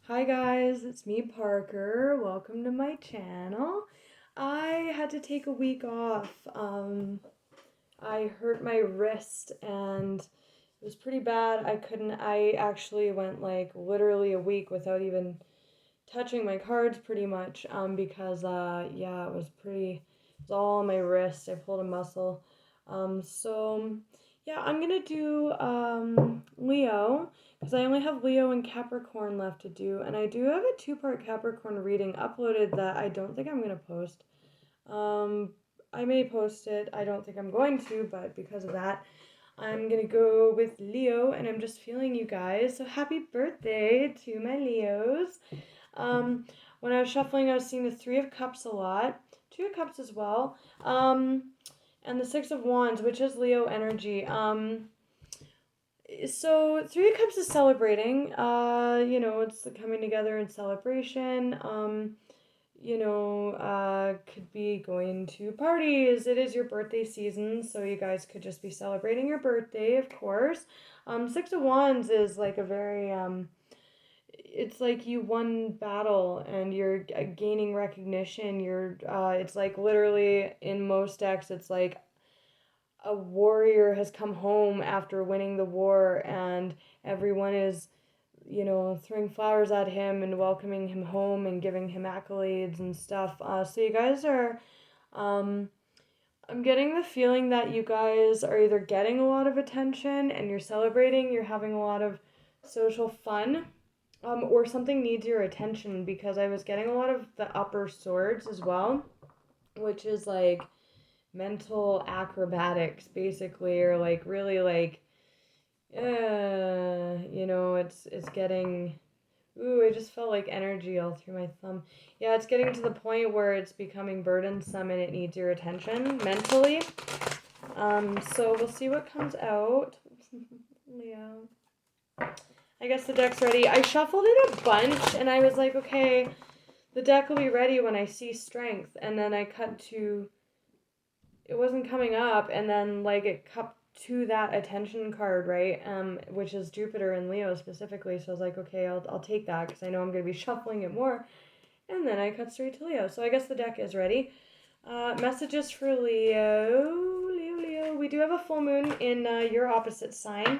Hi guys, it's me Parker. Welcome to my channel. I had to take a week off. I hurt my wrist and it was pretty bad. I actually went like literally a week without even touching my cards pretty much because yeah, it was all on my wrist. I pulled a muscle. So yeah, I'm gonna do Leo because I only have Leo and Capricorn left to do, and I do have a two-part Capricorn reading uploaded that I don't think I'm gonna post. Um, I may post it. I don't think I'm going to, but because of that, I'm gonna go with Leo, and I'm just feeling you guys. So happy birthday to my Leos. Um, when I was shuffling, I was seeing the Three of Cups a lot, Two of Cups as well, and the Six of Wands, which is Leo energy. So Three of Cups is celebrating. It's the coming together and celebration. Could be going to parties. It is your birthday season, so you guys could just be celebrating your birthday, of course. Six of Wands is like a very it's like you won battle and you're gaining recognition. It's like literally in most decks, it's like a warrior has come home after winning the war, and everyone is, throwing flowers at him and welcoming him home and giving him accolades and stuff. So you guys are, um, I'm getting the feeling that you guys are either getting a lot of attention and you're celebrating, you're having a lot of social fun, or something needs your attention because I was getting a lot of the upper swords as well, which is like mental acrobatics basically, or like really like, it's getting. Ooh, I just felt like energy all through my thumb. Yeah, it's getting to the point where it's becoming burdensome and it needs your attention mentally. So we'll see what comes out. Leo. I guess the deck's ready. I shuffled it a bunch and I was like, okay, the deck will be ready when I see strength. And then I cut to, it wasn't coming up, and then like it cut to that attention card, right? Which is Jupiter and Leo specifically. So I was like, okay, I'll take that because I know I'm going to be shuffling it more. And then I cut straight to Leo. So I guess the deck is ready. Messages for Leo. Leo. We do have a full moon in your opposite sign.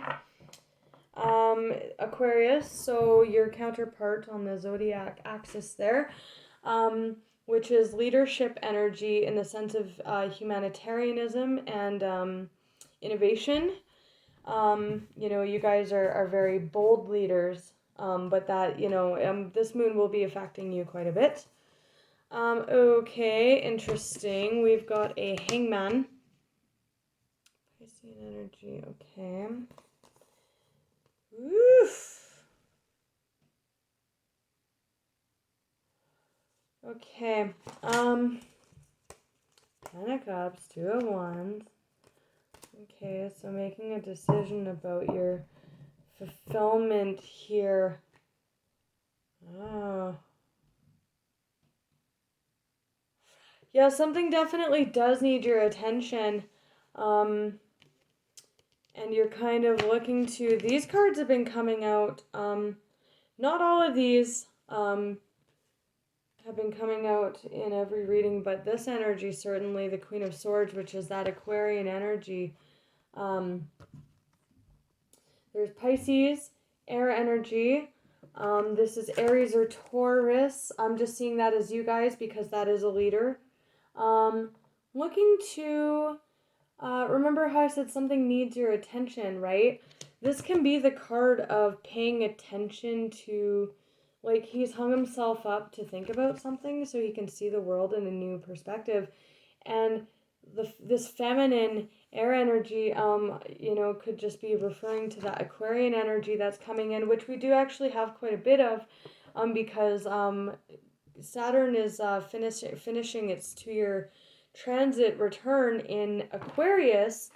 Aquarius, so your counterpart on the zodiac axis there, which is leadership energy in the sense of humanitarianism and innovation. You guys are very bold leaders, but this moon will be affecting you quite a bit. Okay, interesting. We've got a hangman. Piscean energy, okay. Oof. Okay. Ten of Cups, Two of Wands. Okay, so making a decision about your fulfillment here. Oh. Yeah, something definitely does need your attention. And you're kind of looking to, these cards have been coming out. Not all of these have been coming out in every reading, but this energy, certainly the Queen of Swords, which is that Aquarian energy. There's Pisces, air energy. This is Aries or Taurus. I'm just seeing that as you guys because that is a leader. Looking to, remember how I said something needs your attention, right? This can be the card of paying attention to, like, he's hung himself up to think about something so he can see the world in a new perspective. And this feminine air energy, could just be referring to that Aquarian energy that's coming in, which we do actually have quite a bit of, because Saturn is finishing its 2-year transit return in Aquarius,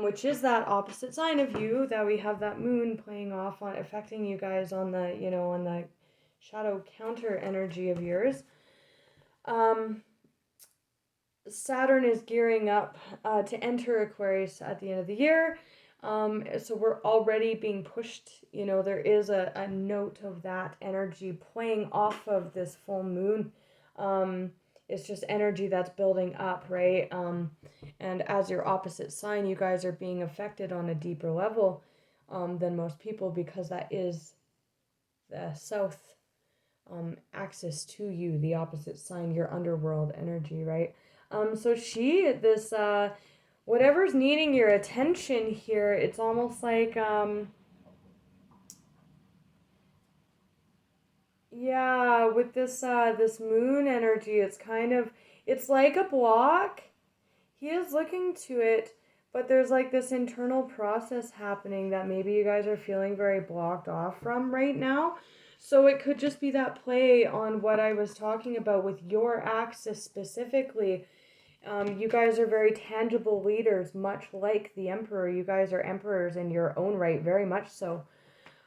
which is that opposite sign of you that we have that moon playing off on, affecting you guys on the shadow counter energy of yours. Saturn is gearing up to enter Aquarius at the end of the year. So we're already being pushed, there is a note of that energy playing off of this full moon. It's just energy that's building up, right? And as your opposite sign, you guys are being affected on a deeper level than most people, because that is the south axis to you, the opposite sign, your underworld energy, right? So whatever's needing your attention here, it's almost like, yeah, with this moon energy, it's like a block. He is looking to it, but there's like this internal process happening that maybe you guys are feeling very blocked off from right now. So it could just be that play on what I was talking about with your axis specifically. You guys are very tangible leaders, much like the emperor. You guys are emperors in your own right, very much so.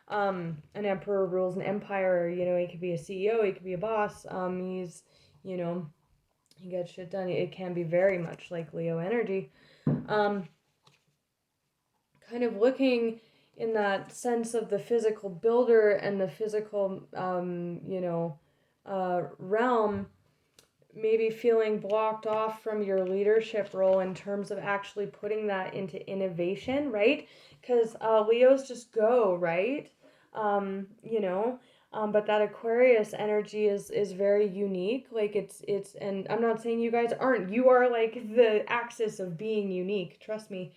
An emperor rules an empire. He could be a CEO, he could be a boss. You know, he gets shit done. It can be very much like Leo energy. Kind of looking in that sense of the physical builder and the physical, realm, maybe feeling blocked off from your leadership role in terms of actually putting that into innovation, right? Because Leos just go, right? But that Aquarius energy is very unique. Like and I'm not saying you guys aren't. You are like the axis of being unique. Trust me.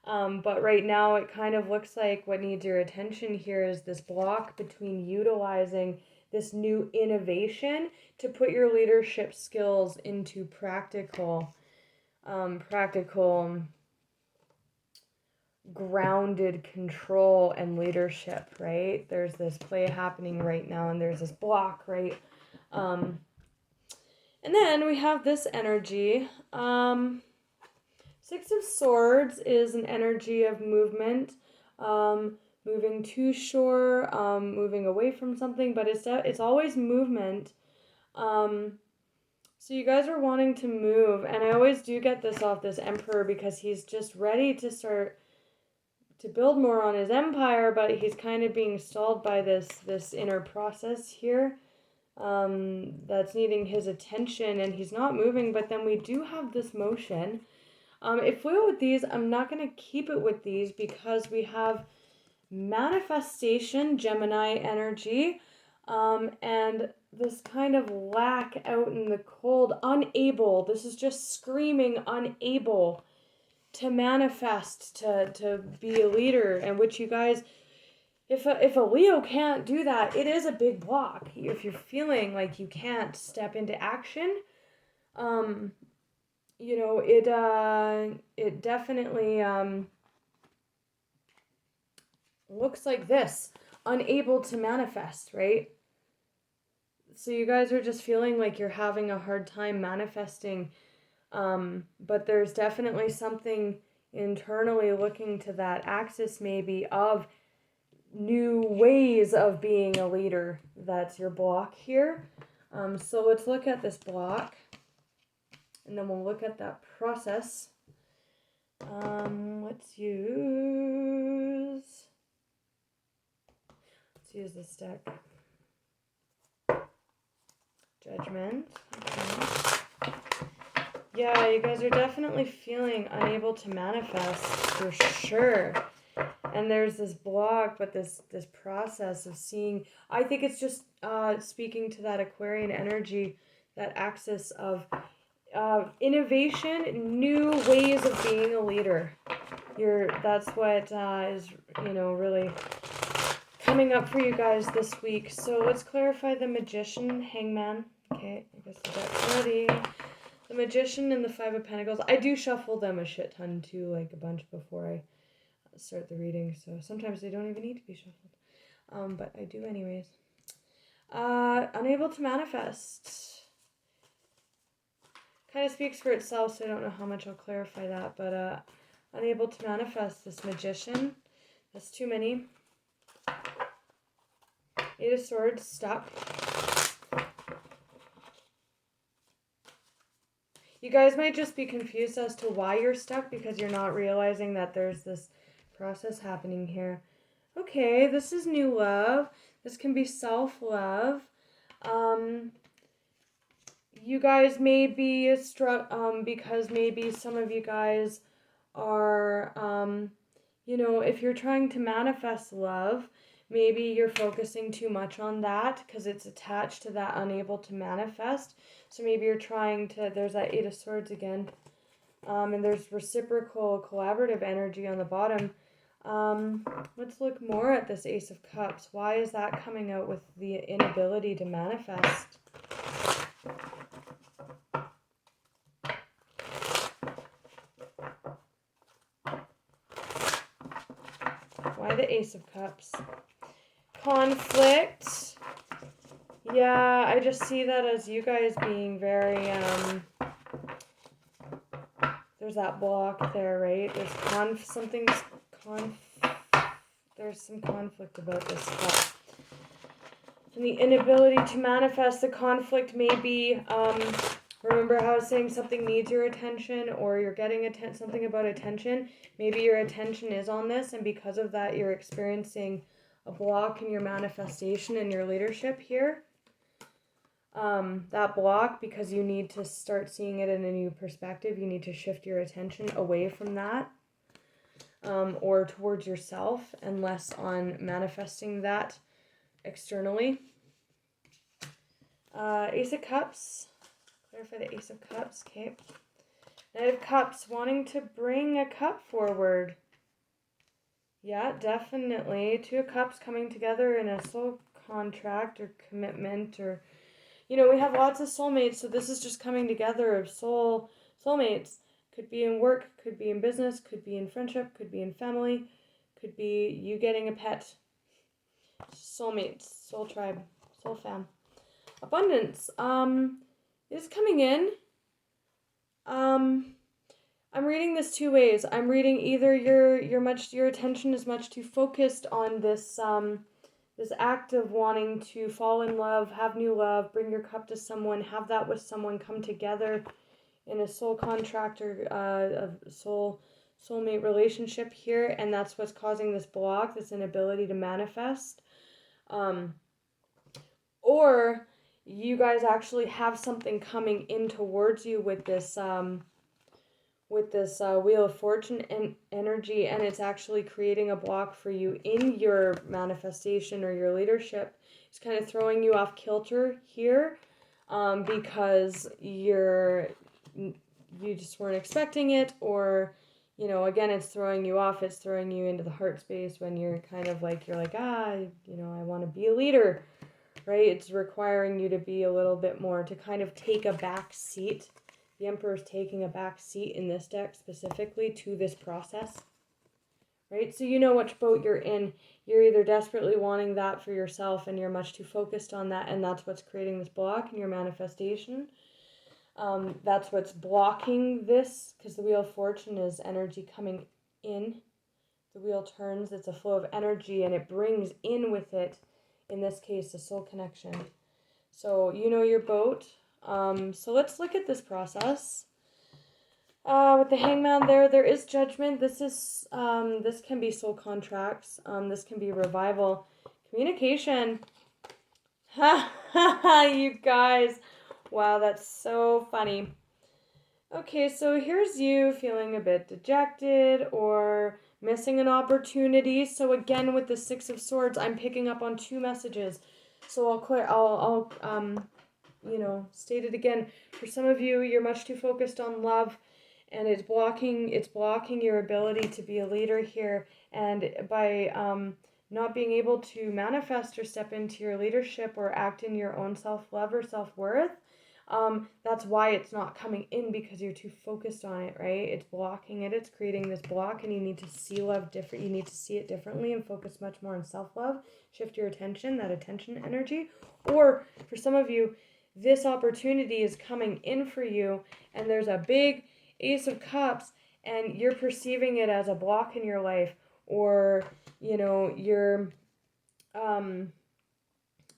But right now it kind of looks like what needs your attention here is this block between utilizing this new innovation to put your leadership skills into practical grounded control and leadership, right? There's this play happening right now, and there's this block, right? And then we have this energy. Six of Swords is an energy of movement, moving to shore, moving away from something, but it's always movement. So you guys are wanting to move, and I always do get this off this Emperor because he's just ready to start to build more on his empire, but he's kind of being stalled by this inner process here that's needing his attention, and he's not moving. But then we do have this motion. If we go with these, I'm not going to keep it with these because we have manifestation, Gemini energy, and this kind of lack out in the cold, unable. This is just screaming unable to manifest, to be a leader, and which you guys, if a Leo can't do that, it is a big block. If you're feeling like you can't step into action, it definitely looks like this, unable to manifest, right? So you guys are just feeling like you're having a hard time manifesting. But there's definitely something internally looking to that axis maybe of new ways of being a leader. That's your block here. So let's look at this block, and then we'll look at that process. Let's use this deck. Judgment. Okay. Yeah, you guys are definitely feeling unable to manifest for sure. And there's this block, but this process of seeing, I think it's just speaking to that Aquarian energy, that axis of innovation, new ways of being a leader. That's what is really coming up for you guys this week. So let's clarify the Magician, Hangman. Okay, I guess that's ready. The Magician and the Five of Pentacles. I do shuffle them a shit ton too, like a bunch before I start the reading. So sometimes they don't even need to be shuffled. But I do anyways. Unable to manifest. Kind of speaks for itself, so I don't know how much I'll clarify that. But unable to manifest, this Magician. That's too many. Eight of Swords, stuck. You guys might just be confused as to why you're stuck because you're not realizing that there's this process happening here. Okay, this is new love. This can be self-love. You guys may be because maybe some of you guys are, if you're trying to manifest love, maybe you're focusing too much on that because it's attached to that unable to manifest. So maybe you're trying to, there's that Eight of Swords again. And there's reciprocal collaborative energy on the bottom. Let's look more at this Ace of Cups. Why is that coming out with the inability to manifest? Why the Ace of Cups? Conflict. Yeah, I just see that as you guys being very, there's that block there, right? There's there's some conflict about this cup. And the inability to manifest the conflict may be, remember how I was saying something needs your attention, or you're getting something about attention. Maybe your attention is on this, and because of that, you're experiencing a block in your manifestation and your leadership here. That block, because you need to start seeing it in a new perspective. You need to shift your attention away from that, or towards yourself, and less on manifesting that externally. Ace of Cups. Clarify the Ace of Cups. Okay. Knight of Cups, wanting to bring a cup forward. Yeah, definitely. Two of Cups coming together in a soul contract or commitment, or, we have lots of soulmates, so this is just coming together of soulmates. Could be in work, could be in business, could be in friendship, could be in family, could be you getting a pet. Soulmates, soul tribe, soul fam. Abundance is coming in. I'm reading this two ways. I'm reading either your attention is much too focused on this this act of wanting to fall in love, have new love, bring your cup to someone, have that with someone, come together in a soul contract or a soulmate relationship here, and that's what's causing this block, this inability to manifest. Or you guys actually have something coming in towards you with this Wheel of Fortune and energy, and it's actually creating a block for you in your manifestation or your leadership. It's kind of throwing you off kilter here, because you just weren't expecting it, or again, it's throwing you off. It's throwing you into the heart space when you're kind of like, I want to be a leader, right? It's requiring you to be a little bit more, to kind of take a back seat. The Emperor's taking a back seat in this deck specifically to this process, right? So you know which boat you're in. You're either desperately wanting that for yourself and you're much too focused on that, and that's what's creating this block in your manifestation. That's what's blocking this, because the Wheel of Fortune is energy coming in. The wheel turns, it's a flow of energy, and it brings in with it, in this case, a soul connection. So you know your boat. So let's look at this process. With the Hangman there is judgment. This can be soul contracts. This can be revival. Communication. Ha ha ha, you guys. Wow, that's so funny. Okay, so here's you feeling a bit dejected or missing an opportunity. So again, with the Six of Swords, I'm picking up on two messages. So I'll state it again. For some of you, you're much too focused on love, and it's blocking your ability to be a leader here. And by not being able to manifest or step into your leadership or act in your own self-love or self-worth, that's why it's not coming in, because you're too focused on it, right? It's blocking it. It's creating this block, and you need to see love different. You need to see it differently and focus much more on self-love. Shift your attention, that attention energy. Or for some of you, this opportunity is coming in for you, and there's a big Ace of Cups, and you're perceiving it as a block in your life, or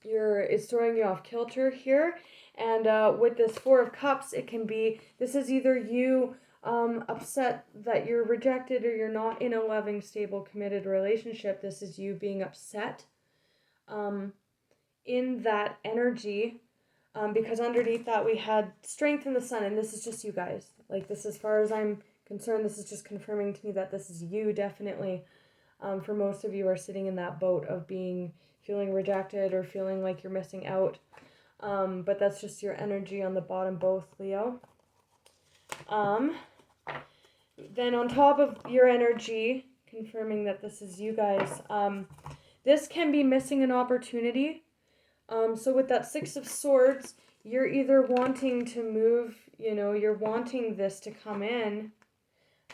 it's throwing you off kilter here. And with this Four of Cups, it can be, this is either you upset that you're rejected or you're not in a loving, stable, committed relationship. This is you being upset in that energy, because underneath that we had strength in the sun, and this is just you guys. Like, this, as far as I'm concerned, this is just confirming to me that this is you, definitely. For most of you are sitting in that boat of feeling rejected or feeling like you're missing out. But that's just your energy on the bottom, both, Leo. Then on top of your energy, confirming that this is you guys, this can be missing an opportunity. So with that Six of Swords, you're either wanting to move, you're wanting this to come in,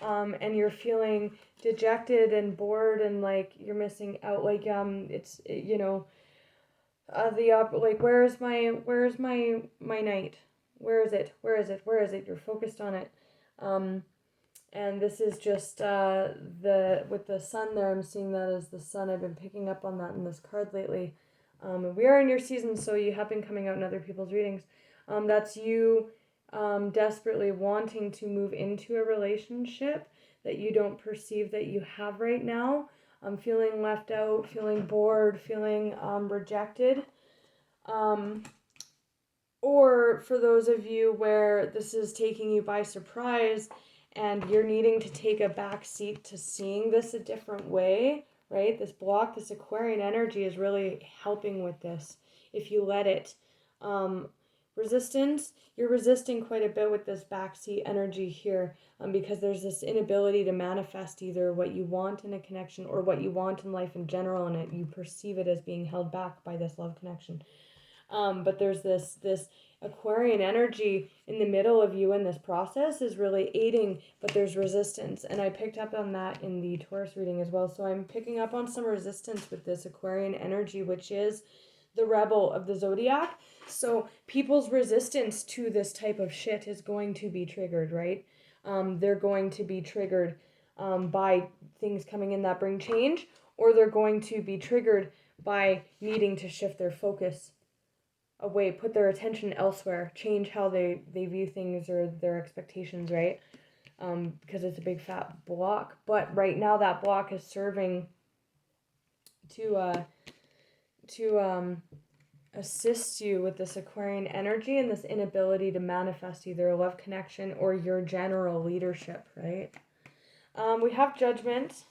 and you're feeling dejected and bored and like you're missing out, like, it's, like, where's my knight? Where is it? You're focused on it. And this is just, with the sun there, I'm seeing that as the sun. I've been picking up on that in this card lately. We are in your season, so you have been coming out in other people's readings. That's you desperately wanting to move into a relationship that you don't perceive that you have right now. Feeling left out, feeling bored, feeling rejected. Or for those of you where this is taking you by surprise and you're needing to take a back seat to seeing this a different way, right? This block, this Aquarian energy is really helping with this. If you let it. Resistance, you're resisting quite a bit with this backseat energy here, because there's this inability to manifest either what you want in a connection or what you want in life in general, and you perceive it as being held back by this love connection. But there's this Aquarian energy in the middle of you in this process is really aiding, but there's resistance. And I picked up on that in the Taurus reading as well. So I'm picking up on some resistance with this Aquarian energy, which is the rebel of the zodiac. So people's resistance to this type of shit is going to be triggered, right? They're going to be triggered by things coming in that bring change, or they're going to be triggered by needing to shift their focus away, put their attention elsewhere, change how they view things or their expectations, right? Because it's a big fat block. But right now that block is serving to assist you with this Aquarian energy and this inability to manifest either a love connection or your general leadership, right? We have Judgment.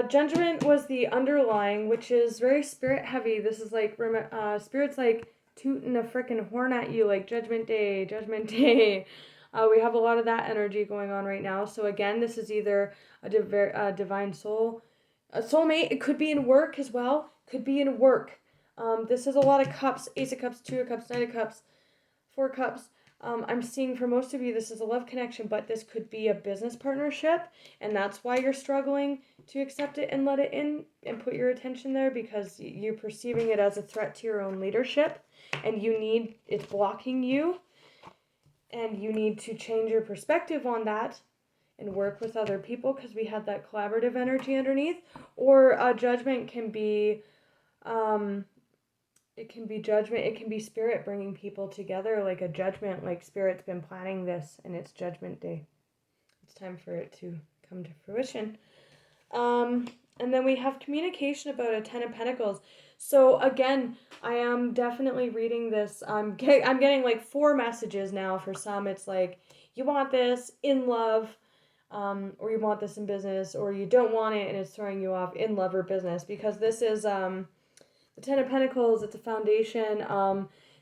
Judgment was the underlying, which is very spirit heavy. This is like, spirit's like tooting a freaking horn at you, like Judgment Day, Judgment Day. We have a lot of that energy going on right now. So again, this is either a divine soul, a soulmate. It could be in work as well. Could be in work. This is a lot of cups: Ace of Cups, Two of Cups, Knight of Cups, Four of Cups. I'm seeing for most of you this is a love connection, but this could be a business partnership, and that's why you're struggling to accept it and let it in and put your attention there, because you're perceiving it as a threat to your own leadership, and it's blocking you, and you need to change your perspective on that and work with other people, because we had that collaborative energy underneath. Or judgment can be it can be judgment, it can be spirit bringing people together, like a judgment, like spirit's been planning this and it's Judgment Day. It's time for it to come to fruition. And then we have communication about a Ten of Pentacles. So again, I am definitely reading this. I'm getting like 4 messages now. For some, it's like, you want this in love, or you want this in business, or you don't want it and it's throwing you off in love or business, because this is the Ten of Pentacles. It's a foundation,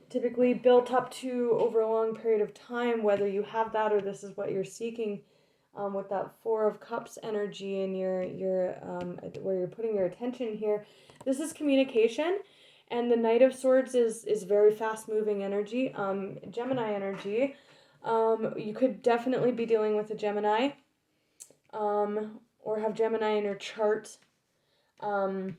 typically built up to over a long period of time, whether you have that or this is what you're seeking. With that Four of Cups energy and your where you're putting your attention here, this is communication, and the Knight of Swords is very fast moving energy, Gemini energy. You could definitely be dealing with a Gemini, or have Gemini in your chart, or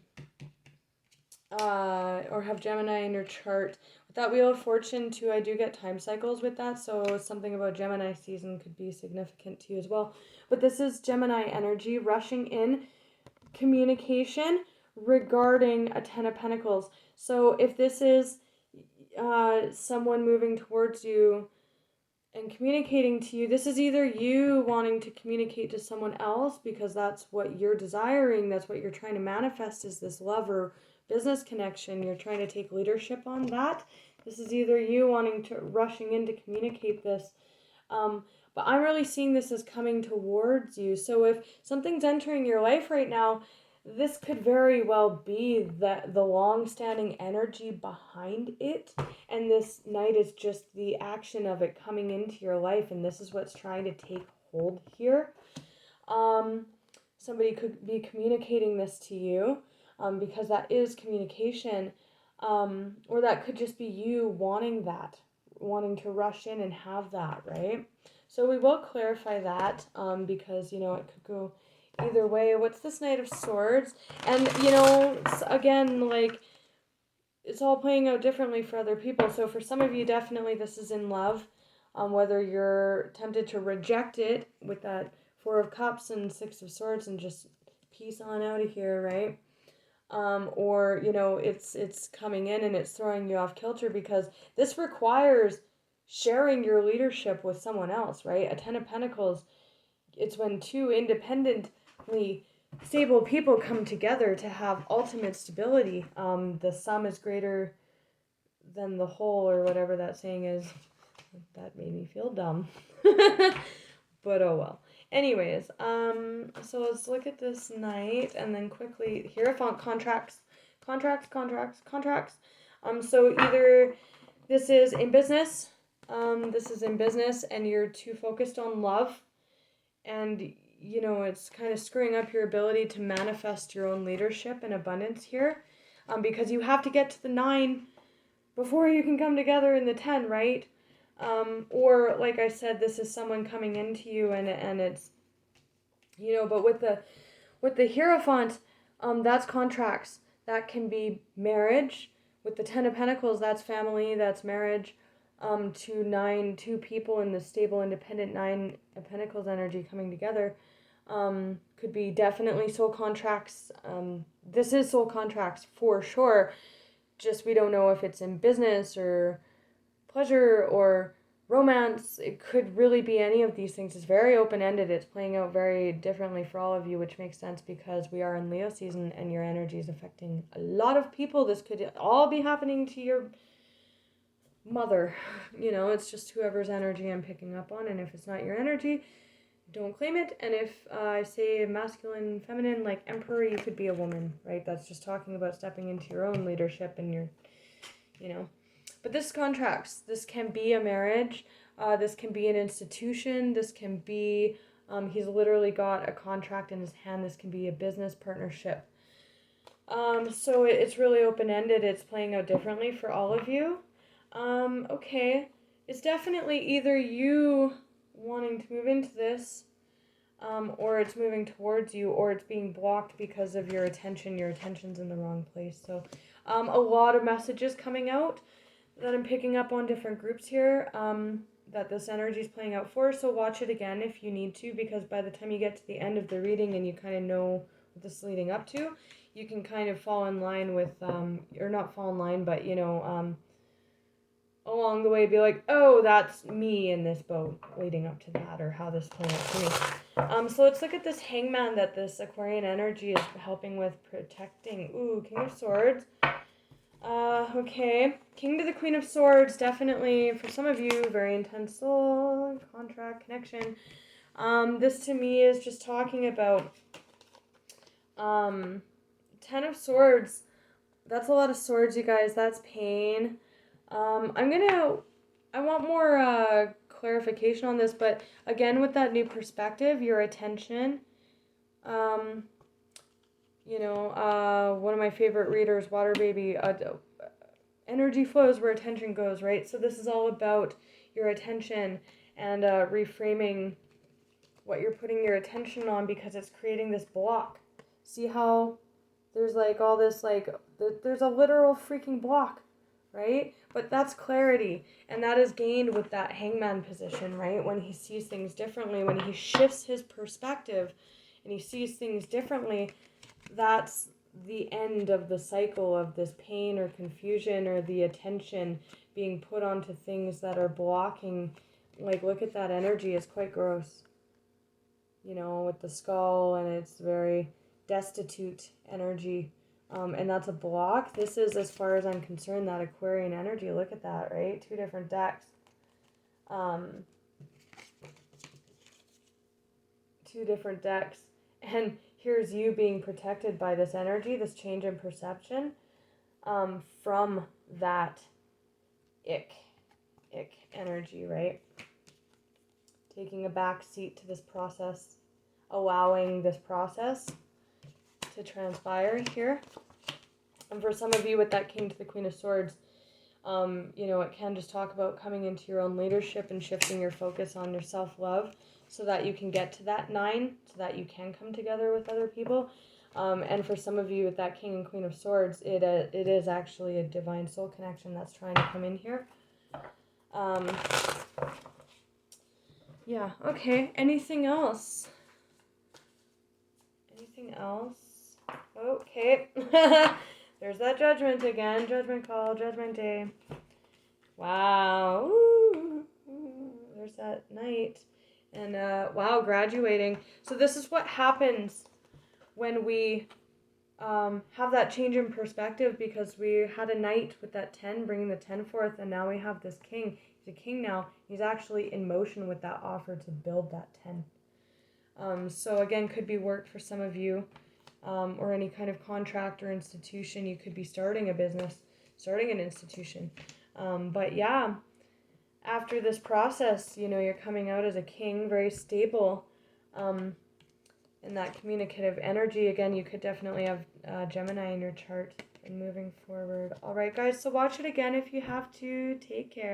have Gemini in your chart. With that Wheel of Fortune too, I do get time cycles with that, so something about Gemini season could be significant to you as well. But this is Gemini energy rushing in, communication regarding a Ten of Pentacles. So if this is someone moving towards you and communicating to you. This is either you wanting to communicate to someone else because that's what you're desiring, that's what you're trying to manifest, is this love or business connection. You're trying to take leadership on that. This is either you wanting to rushing in to communicate this. But I'm really seeing this as coming towards you. So if something's entering your life right now, this could very well be that the long-standing energy behind it, and this night is just the action of it coming into your life, and this is what's trying to take hold here. Somebody could be communicating this to you, because that is communication, or that could just be you wanting to rush in and have that, right? So we will clarify that, because, it could go either way. What's this Knight of Swords? And, again, like, it's all playing out differently for other people. So for some of you, definitely this is in love. Whether you're tempted to reject it with that Four of Cups and Six of Swords and just peace on out of here, right? Or, it's coming in and it's throwing you off kilter, because this requires sharing your leadership with someone else, right? A Ten of Pentacles, it's when two independently stable people come together to have ultimate stability. The sum is greater than the whole, or whatever that saying is. That made me feel dumb. But oh well. Anyways, so let's look at this Knight, and then quickly, Hierophant, contracts. So either this is in business, and you're too focused on love, and it's kind of screwing up your ability to manifest your own leadership and abundance here, because you have to get to the 9 before you can come together in the 10, right? Or like I said, this is someone coming into you, and it's, but with the Hierophant, that's contracts. That can be marriage. With the Ten of Pentacles, that's family, that's marriage. Two people in the stable, independent 9 of Pentacles energy coming together. Could be definitely soul contracts. This is soul contracts for sure. Just we don't know if it's in business or pleasure or romance. It could really be any of these things. It's very open-ended. It's playing out very differently for all of you, which makes sense because we are in Leo season and your energy is affecting a lot of people. This could all be happening to your mother. It's just whoever's energy I'm picking up on, and if it's not your energy, don't claim it. And if I say masculine, feminine, like Emperor, you could be a woman, right? That's just talking about stepping into your own leadership and your, But this contracts. This can be a marriage. This can be an institution. This can be, he's literally got a contract in his hand. This can be a business partnership. So it's really open-ended. It's playing out differently for all of you. Okay. It's definitely either you wanting to move into this, or it's moving towards you, or it's being blocked because of your attention. Your attention's in the wrong place. So, a lot of messages coming out that I'm picking up on different groups here, that this energy is playing out for. So watch it again if you need to, because by the time you get to the end of the reading and you kind of know what this is leading up to, you can kind of fall in line with, or not fall in line, but, along the way be like, oh, that's me in this boat leading up to that, or how this played out for me. So let's look at this Hangman that this Aquarian energy is helping with protecting. Ooh, King of Swords. Okay. King to the Queen of Swords, definitely, for some of you, very intense soul, contract, connection. This to me is just talking about, 10 of Swords. That's a lot of swords, you guys. That's pain. I want more, clarification on this, but again, with that new perspective, your attention, one of my favorite readers, Water Baby, energy flows where attention goes, right? So this is all about your attention and reframing what you're putting your attention on, because it's creating this block. See how there's like all this, like, there's a literal freaking block, right? But that's clarity, and that is gained with that Hangman position, right? When he sees things differently, when he shifts his perspective and he sees things differently, that's the end of the cycle of this pain or confusion or the attention being put onto things that are blocking like, look at that energy. It's quite gross. You know, with the skull, and it's very destitute energy. And that's a block. This is, as far as I'm concerned, that Aquarian energy. Look at that, right? 2 different decks. 2 different decks. And here's you being protected by this energy, this change in perception, from that ick energy, right? Taking a back seat to this process, allowing this process to transpire here. And for some of you with that King to the Queen of Swords, you know, it can just talk about coming into your own leadership and shifting your focus on your self-love so that you can get to that 9, so that you can come together with other people. And for some of you with that King and Queen of Swords, it is actually a divine soul connection that's trying to come in here. Yeah, okay. Anything else? Anything else? Okay. There's that judgment again. Judgment call, judgment day. Wow. Ooh. There's that Knight. And wow, graduating. So this is what happens when we have that change in perspective, because we had a Knight with that 10 bringing the 10 forth, and now we have this King. He's a king now. He's actually in motion with that offer to build that 10. So again, could be work for some of you, or any kind of contract or institution. You could be starting a business, starting an institution. But yeah, after this process, you know, you're coming out as a king, very stable, in that communicative energy. Again, you could definitely have Gemini in your chart and moving forward. All right, guys, so watch it again if you have to. Take care.